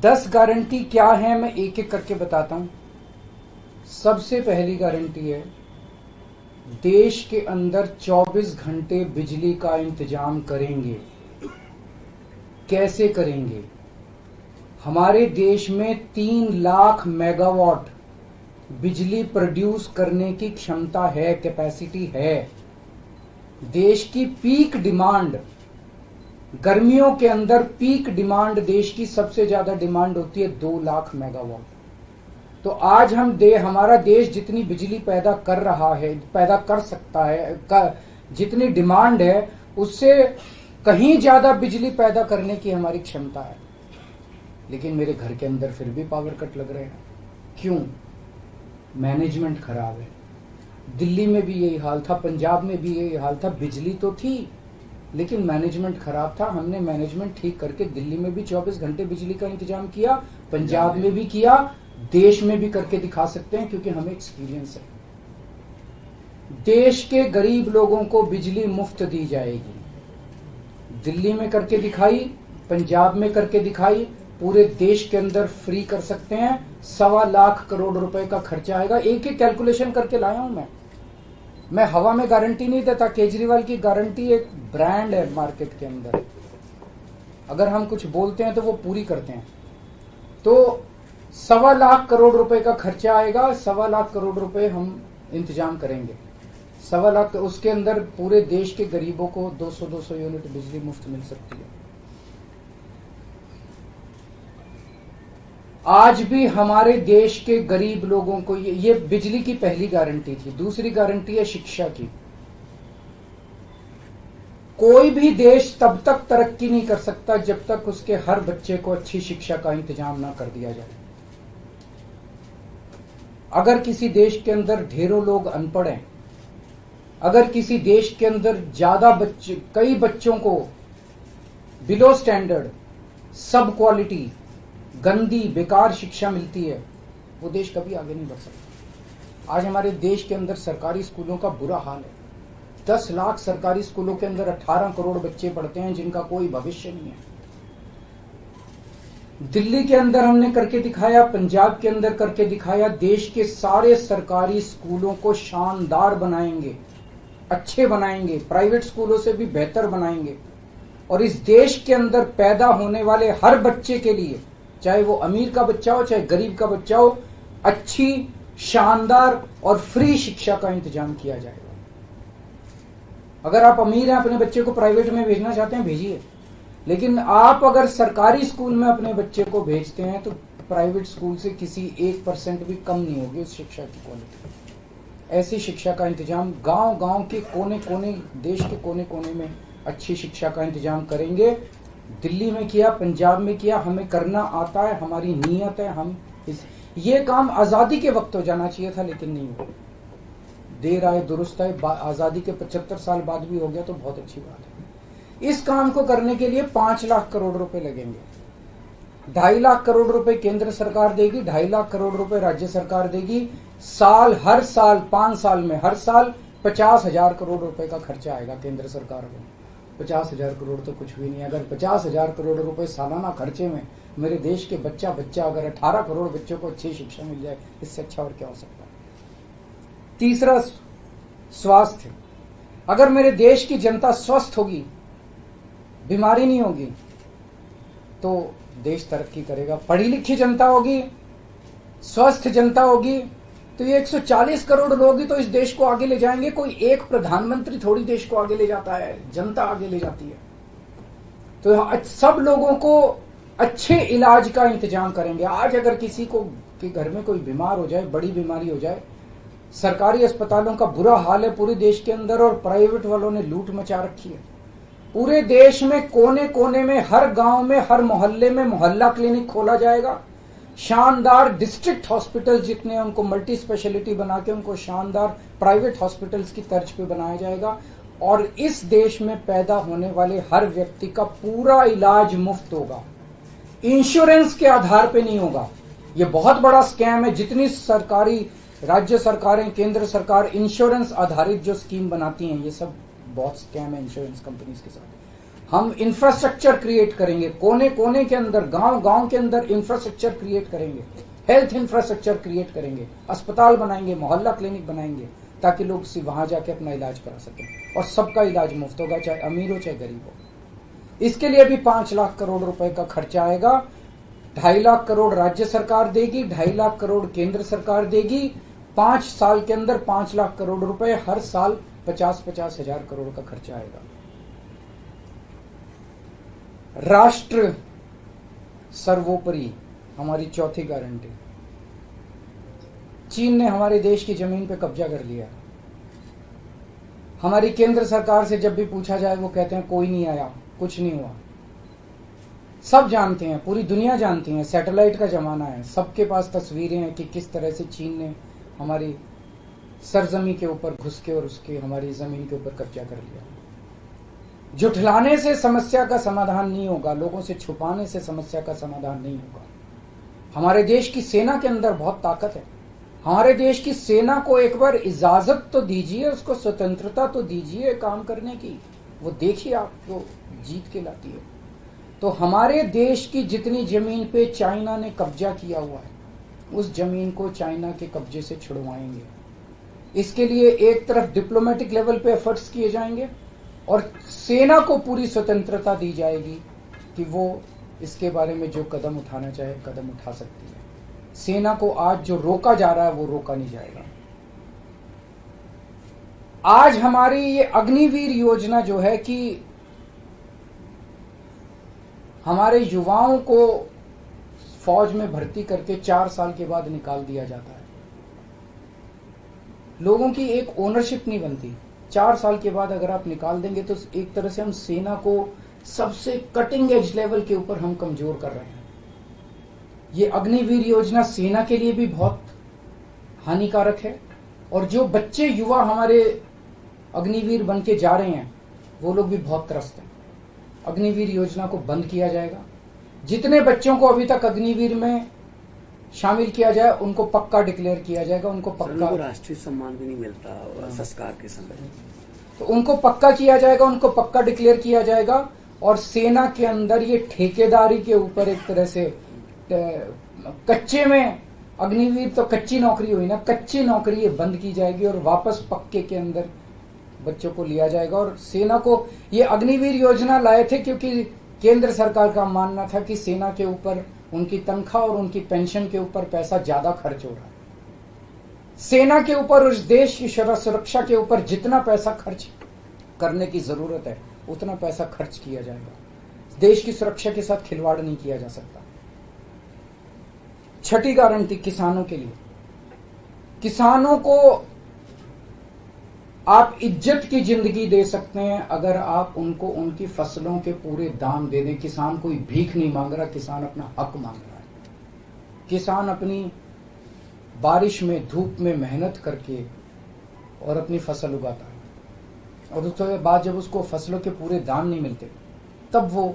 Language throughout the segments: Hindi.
10 गारंटी क्या है मैं एक एक करके बताता हूं। सबसे पहली गारंटी है, देश के अंदर 24 घंटे बिजली का इंतजाम करेंगे। कैसे करेंगे? हमारे देश में 3 लाख मेगावाट बिजली प्रोड्यूस करने की क्षमता है, कैपेसिटी है। देश की पीक डिमांड, गर्मियों के अंदर पीक डिमांड देश की सबसे ज्यादा डिमांड होती है 2 लाख मेगावाट। तो आज हमारा देश जितनी बिजली पैदा कर रहा है, पैदा कर सकता है, जितनी डिमांड है उससे कहीं ज्यादा बिजली पैदा करने की हमारी क्षमता है। लेकिन मेरे घर के अंदर फिर भी पावर कट लग रहे हैं। क्यों? मैनेजमेंट खराब है। दिल्ली में भी यही हाल था, पंजाब में भी यही हाल था। बिजली तो थी लेकिन मैनेजमेंट खराब था। हमने मैनेजमेंट ठीक करके दिल्ली में भी 24 घंटे बिजली का इंतजाम किया, पंजाब में भी किया, देश में भी करके दिखा सकते हैं क्योंकि हमें एक्सपीरियंस है। देश के गरीब लोगों को बिजली मुफ्त दी जाएगी। दिल्ली में करके दिखाई, पंजाब में करके दिखाई, पूरे देश के अंदर फ्री कर सकते हैं। 1.25 लाख करोड़ रुपए का खर्चा आएगा। एक एक कैलकुलेशन करके लाया हूं मैं हवा में गारंटी नहीं देता। केजरीवाल की गारंटी एक ब्रांड है मार्केट के अंदर। अगर हम कुछ बोलते हैं तो वो पूरी करते हैं। तो 1.25 लाख करोड़ रुपए का खर्चा आएगा। 1.25 लाख करोड़ रुपए हम इंतजाम करेंगे। 1.25 लाख, उसके अंदर पूरे देश के गरीबों को 200 यूनिट बिजली मुफ्त मिल सकती है। आज भी हमारे देश के गरीब लोगों को ये बिजली की पहली गारंटी थी। दूसरी गारंटी है शिक्षा की। कोई भी देश तब तक तरक्की नहीं कर सकता जब तक उसके हर बच्चे को अच्छी शिक्षा का इंतजाम ना कर दिया जाए। अगर किसी देश के अंदर ढेरों लोग अनपढ़ हैं, अगर किसी देश के अंदर कई बच्चों को बिलो स्टैंडर्ड, सब क्वालिटी, गंदी बेकार शिक्षा मिलती है, वो देश कभी आगे नहीं बढ़ सकता। आज हमारे देश के अंदर सरकारी स्कूलों का बुरा हाल है। 10 लाख सरकारी स्कूलों के अंदर 18 करोड़ बच्चे पढ़ते हैं जिनका कोई भविष्य नहीं है। दिल्ली के अंदर हमने करके दिखाया, पंजाब के अंदर करके दिखाया। देश के सारे सरकारी स्कूलों को शानदार बनाएंगे, अच्छे बनाएंगे, प्राइवेट स्कूलों से भी बेहतर बनाएंगे। और इस देश के अंदर पैदा होने वाले हर बच्चे के लिए, चाहे वो अमीर का बच्चा हो चाहे गरीब का बच्चा हो, अच्छी, शानदार और फ्री शिक्षा का इंतजाम किया जाएगा। अगर आप अमीर हैं, अपने बच्चे को प्राइवेट में भेजना चाहते हैं, भेजिए। लेकिन आप अगर सरकारी स्कूल में अपने बच्चे को भेजते हैं तो प्राइवेट स्कूल से किसी 1% भी कम नहीं होगी उस शिक्षा की क्वालिटी। ऐसी शिक्षा का इंतजाम गांव-गांव के कोने-कोने, देश के कोने-कोने में अच्छी शिक्षा का इंतजाम करेंगे। दिल्ली में किया, पंजाब में किया, हमें करना आता है, हमारी नीयत है। ये काम आजादी के वक्त हो जाना चाहिए था लेकिन नहीं हुआ। देर आए दुरुस्त आए। आजादी के 75 साल बाद भी हो गया तो बहुत अच्छी बात है। इस काम को करने के लिए 5 लाख करोड़ रुपए लगेंगे। 2.5 लाख करोड़ रुपए केंद्र सरकार देगी, 2.5 लाख करोड़ रुपए राज्य सरकार देगी। हर साल 5 साल में हर साल 50,000 करोड़ रुपए का खर्चा आएगा केंद्र सरकार को। 50,000 करोड़ तो कुछ भी नहीं। अगर 50,000 करोड़ रुपए सालाना खर्चे में मेरे देश के बच्चा अगर 18 करोड़ बच्चों को अच्छी शिक्षा मिल जाए, इससे अच्छा और क्या हो सकता है। तीसरा, स्वास्थ्य। अगर मेरे देश की जनता स्वस्थ होगी, बीमारी नहीं होगी, तो देश तरक्की करेगा। पढ़ी लिखी जनता होगी, स्वस्थ जनता होगी, तो ये 140 करोड़ लोग ही तो इस देश को आगे ले जाएंगे। कोई एक प्रधानमंत्री थोड़ी देश को आगे ले जाता है, जनता आगे ले जाती है। तो सब लोगों को अच्छे इलाज का इंतजाम करेंगे। आज अगर किसी को के घर में कोई बीमार हो जाए, बड़ी बीमारी हो जाए, सरकारी अस्पतालों का बुरा हाल है पूरे देश के अंदर और प्राइवेट वालों ने लूट मचा रखी है। पूरे देश में कोने कोने में, हर गांव में, हर मोहल्ले में मोहल्ला क्लिनिक खोला जाएगा। शानदार डिस्ट्रिक्ट हॉस्पिटल जितने हैं उनको मल्टी स्पेशलिटी बना के उनको शानदार प्राइवेट हॉस्पिटल्स की तर्ज पे बनाया जाएगा। और इस देश में पैदा होने वाले हर व्यक्ति का पूरा इलाज मुफ्त होगा, इंश्योरेंस के आधार पे नहीं होगा। ये बहुत बड़ा स्कैम है। जितनी सरकारी, राज्य सरकारें, केंद्र सरकार इंश्योरेंस आधारित जो स्कीम बनाती हैं, ये सब बहुत स्कैम है इंश्योरेंस कंपनीज के साथ। हम इंफ्रास्ट्रक्चर क्रिएट करेंगे, कोने कोने के अंदर, गांव गांव के अंदर इंफ्रास्ट्रक्चर क्रिएट करेंगे, हेल्थ इंफ्रास्ट्रक्चर क्रिएट करेंगे, अस्पताल बनाएंगे, मोहल्ला क्लिनिक बनाएंगे, ताकि लोग वहां जाके अपना इलाज करा सकें और सबका इलाज मुफ्त होगा, चाहे अमीर हो चाहे गरीब हो। इसके लिए भी 5 लाख करोड़ रुपए का खर्चा आएगा। 2.5 लाख करोड़ राज्य सरकार देगी, 2.5 लाख करोड़ केंद्र सरकार देगी। 5 साल के अंदर 5 लाख करोड़ रुपए, हर साल 50-50 हजार करोड़ का खर्चा आएगा। राष्ट्र सर्वोपरि हमारी चौथी गारंटी। चीन ने हमारे देश की जमीन पे कब्जा कर लिया। हमारी केंद्र सरकार से जब भी पूछा जाए वो कहते हैं कोई नहीं आया, कुछ नहीं हुआ। सब जानते हैं, पूरी दुनिया जानती है, सैटेलाइट का जमाना है, सबके पास तस्वीरें हैं कि किस तरह से चीन ने हमारी सरजमी के ऊपर घुस के और उसके हमारी जमीन के ऊपर कब्जा कर लिया। जुठलाने से समस्या का समाधान नहीं होगा, लोगों से छुपाने से समस्या का समाधान नहीं होगा। हमारे देश की सेना के अंदर बहुत ताकत है। हमारे देश की सेना को एक बार इजाजत तो दीजिए, उसको स्वतंत्रता तो दीजिए काम करने की। वो देखिए आपको जीत के लाती है। तो हमारे देश की जितनी जमीन पे चाइना ने कब्जा किया हुआ है, उस जमीन को चाइना के कब्जे से छुड़वाएंगे। इसके लिए एक तरफ डिप्लोमेटिक लेवल पे एफर्ट्स किए जाएंगे और सेना को पूरी स्वतंत्रता दी जाएगी कि वो इसके बारे में जो कदम उठाना चाहे कदम उठा सकती है। सेना को आज जो रोका जा रहा है वो रोका नहीं जाएगा। आज हमारी ये अग्निवीर योजना जो है कि हमारे युवाओं को फौज में भर्ती करके 4 साल के बाद निकाल दिया जाता है। लोगों की एक ओनरशिप नहीं बनती। 4 साल के बाद अगर आप निकाल देंगे तो एक तरह से हम सेना को सबसे कटिंग एज लेवल के ऊपर हम कमजोर कर रहे हैं। ये अग्निवीर योजना सेना के लिए भी बहुत हानिकारक है और जो बच्चे युवा हमारे अग्निवीर बन के जा रहे हैं वो लोग भी बहुत त्रस्त हैं। अग्निवीर योजना को बंद किया जाएगा। जितने बच्चों को अभी तक अग्निवीर में शामिल किया जाए उनको पक्का डिक्लेयर किया जाएगा। उनको पक्का राष्ट्रीय सम्मान भी नहीं मिलता संस्कार के समय, तो उनको पक्का किया जाएगा, उनको पक्का डिक्लेयर किया जाएगा। और सेना के अंदर ये ठेकेदारी के ऊपर एक तरह से कच्चे में अग्निवीर तो कच्ची नौकरी हुई ना, कच्ची नौकरी ये बंद की जाएगी और वापस पक्के के अंदर बच्चों को लिया जाएगा। और सेना को ये अग्निवीर योजना लाए थे क्योंकि केंद्र सरकार का मानना था कि सेना के ऊपर उनकी तनख्वाह और उनकी पेंशन के ऊपर पैसा ज्यादा खर्च हो रहा है। सेना के ऊपर, उस देश की सुरक्षा के ऊपर जितना पैसा खर्च करने की जरूरत है उतना पैसा खर्च किया जाएगा। देश की सुरक्षा के साथ खिलवाड़ नहीं किया जा सकता। छठी गारंटी किसानों के लिए। किसानों को आप इज्जत की जिंदगी दे सकते हैं अगर आप उनको उनकी फसलों के पूरे दाम दे दें। किसान कोई भीख नहीं मांग रहा, किसान अपना हक मांग रहा है। किसान अपनी बारिश में, धूप में मेहनत करके और अपनी फसल उगाता है और उसके बाद जब उसको फसलों के पूरे दाम नहीं मिलते तब वो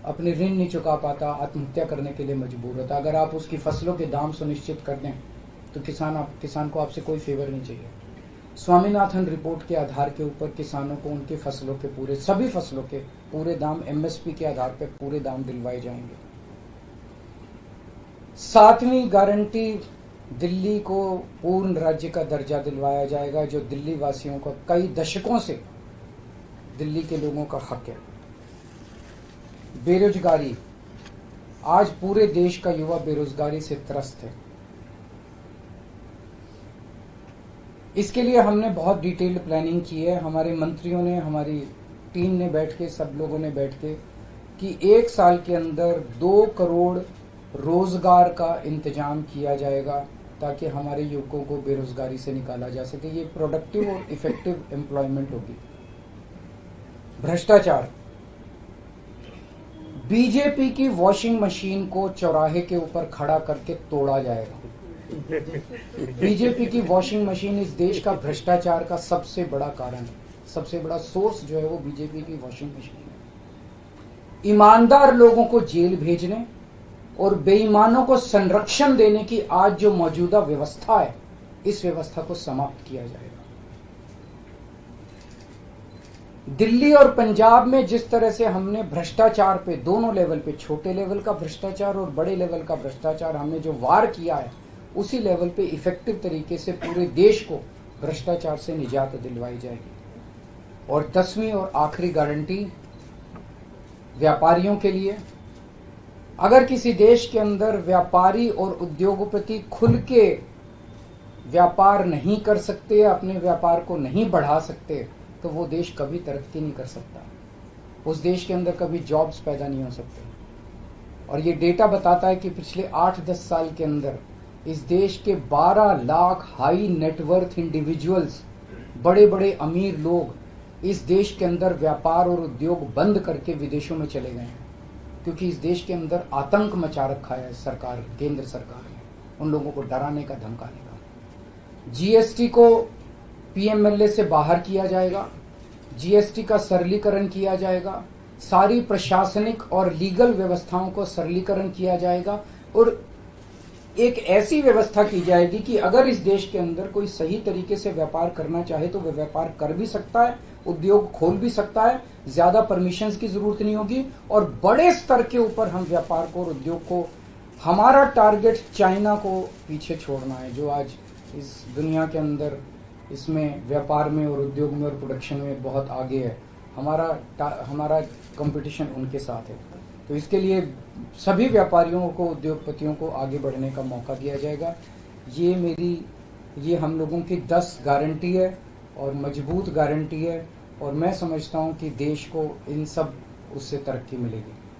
अपने ऋण नहीं चुका पाता, आत्महत्या करने के लिए मजबूर होता। अगर आप उसकी फसलों के दाम सुनिश्चित कर दें तो किसान को आपसे कोई फेवर नहीं चाहिए। स्वामीनाथन रिपोर्ट के आधार के ऊपर किसानों को उनकी फसलों के पूरे, सभी फसलों के पूरे दाम एमएसपी के आधार पर पूरे दाम दिलवाए जाएंगे। 7वीं गारंटी, दिल्ली को पूर्ण राज्य का दर्जा दिलवाया जाएगा, जो दिल्ली वासियों का कई दशकों से दिल्ली के लोगों का हक है। बेरोजगारी, आज पूरे देश का युवा बेरोजगारी से त्रस्त है। इसके लिए हमने बहुत डिटेल्ड प्लानिंग की है। हमारे मंत्रियों ने, हमारी टीम ने बैठ के, सब लोगों ने बैठ के कि 1 साल के अंदर 2 करोड़ रोजगार का इंतजाम किया जाएगा ताकि हमारे युवकों को बेरोजगारी से निकाला जा सके। ये प्रोडक्टिव और इफेक्टिव एम्प्लॉयमेंट होगी। भ्रष्टाचार, बीजेपी की वॉशिंग मशीन को चौराहे के ऊपर खड़ा करके तोड़ा जाएगा। बीजेपी की वॉशिंग मशीन इस देश का भ्रष्टाचार का सबसे बड़ा कारण है। सबसे बड़ा सोर्स जो है वो बीजेपी की वॉशिंग मशीन है। ईमानदार लोगों को जेल भेजने और बेईमानों को संरक्षण देने की आज जो मौजूदा व्यवस्था है, इस व्यवस्था को समाप्त किया जाएगा। दिल्ली और पंजाब में जिस तरह से हमने भ्रष्टाचार पे दोनों लेवल पे, छोटे लेवल का भ्रष्टाचार और बड़े लेवल का भ्रष्टाचार, हमने जो वार किया है, उसी लेवल पे इफेक्टिव तरीके से पूरे देश को भ्रष्टाचार से निजात दिलवाई जाएगी। और 10वीं और आखिरी गारंटी व्यापारियों के लिए, अगर किसी देश के अंदर व्यापारी और उद्योगपति खुल के व्यापार नहीं कर सकते, अपने व्यापार को नहीं बढ़ा सकते, तो वो देश कभी तरक्की नहीं कर सकता। उस देश के अंदर कभी जॉब्स पैदा नहीं हो सकते। और ये डेटा बताता है कि पिछले 8-10 साल के अंदर इस देश के 12 लाख हाई नेटवर्थ इंडिविजुअल्स, बड़े बड़े अमीर लोग इस देश के अंदर व्यापार और उद्योग बंद करके विदेशों में चले गए हैं, क्योंकि इस देश के अंदर आतंक मचा रखा है सरकार, केंद्र सरकार ने, उन लोगों को डराने का, धमकाने का। जीएसटी को पीएमएलए से बाहर किया जाएगा, जीएसटी का सरलीकरण किया जाएगा, सारी प्रशासनिक और लीगल व्यवस्थाओं को सरलीकरण किया जाएगा और एक ऐसी व्यवस्था की जाएगी कि अगर इस देश के अंदर कोई सही तरीके से व्यापार करना चाहे तो वह व्यापार कर भी सकता है, उद्योग खोल भी सकता है, ज्यादा परमिशंस की जरूरत नहीं होगी और बड़े स्तर के ऊपर हम व्यापार को और उद्योग को, हमारा टारगेट चाइना को पीछे छोड़ना है, जो आज इस दुनिया के अंदर इसमें व्यापार में और उद्योग में और प्रोडक्शन में बहुत आगे है। हमारा कंपटीशन उनके साथ है। तो इसके लिए सभी व्यापारियों को, उद्योगपतियों को आगे बढ़ने का मौका दिया जाएगा। ये हम लोगों की 10 गारंटी है और मजबूत गारंटी है और मैं समझता हूं कि देश को इन सब उससे तरक्की मिलेगी।